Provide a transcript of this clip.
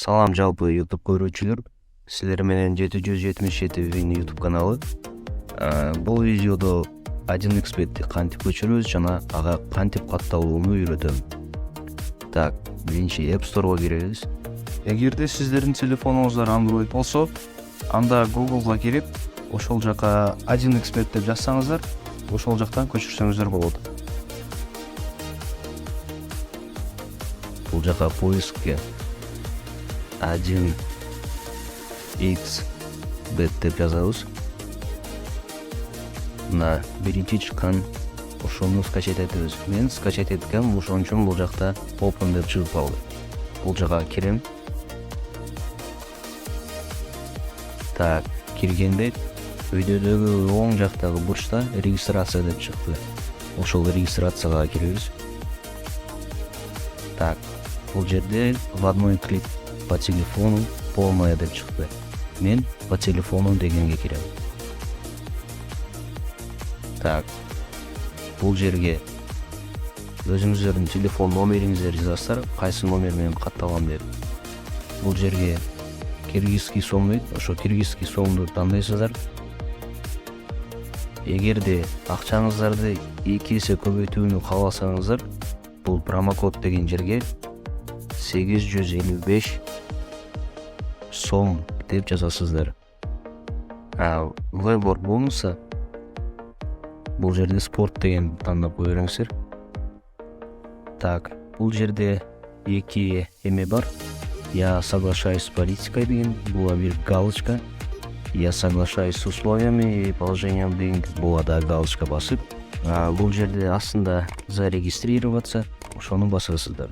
Салам жалпы YouTube көрүүчүлөр. Силер менен 777 YouTube каналы. Бул видеодо 1xbetти кантип көчүрөбүз жана ага кантип катталууну үйрөтөм. Так, биринчи App Store'га киребиз. Эгерде сиздердин телефонуңуздар Android болсо, анда Google'га кирип, ошол жака 1xbet деп жазсаңыздар, ошол жактан көчүрсөңүздөр болот. Бул жака поискке 1xbet деп жазабыз. Мына биринчи чыккан ошону скачать этебиз. Мен скачать эткем, ошон үчүн бул жакта open деп чыгып калды. Бул жака кирем. Так, киргенде өйдөөдөгү оң жактагы бурчта регистрация деп чыкты. Ошол регистрацияга киребиз. Так, бул жерде в одной клик по телефону полная деп чыкты. Мен по телефону дегенге кирем. Так, бул жерге өзүңүздөрдүн телефон номериңиздерди жазасыздар, кайсы номер менен катталган деп. Бул жерге киргизский сом дейт, ошо киргизский сомду тандайсыздар. Эгерде акчаңыздарды 2 эсе көбөйтүүнү кааласаңыздар, бул промокод деген жерге 855 сом деп жазасыздар. Выбор болмаса, бул жерде спорт деген тандап кое бериңиздер. Так, бул жерде эки эме бар. Я соглашаюсь с политикой деген, була бир галочка. Я соглашаюсь с условиями и положением деген, була да галочка басып. Бул жерде астында зарегистрироваться, ошону басасыздар.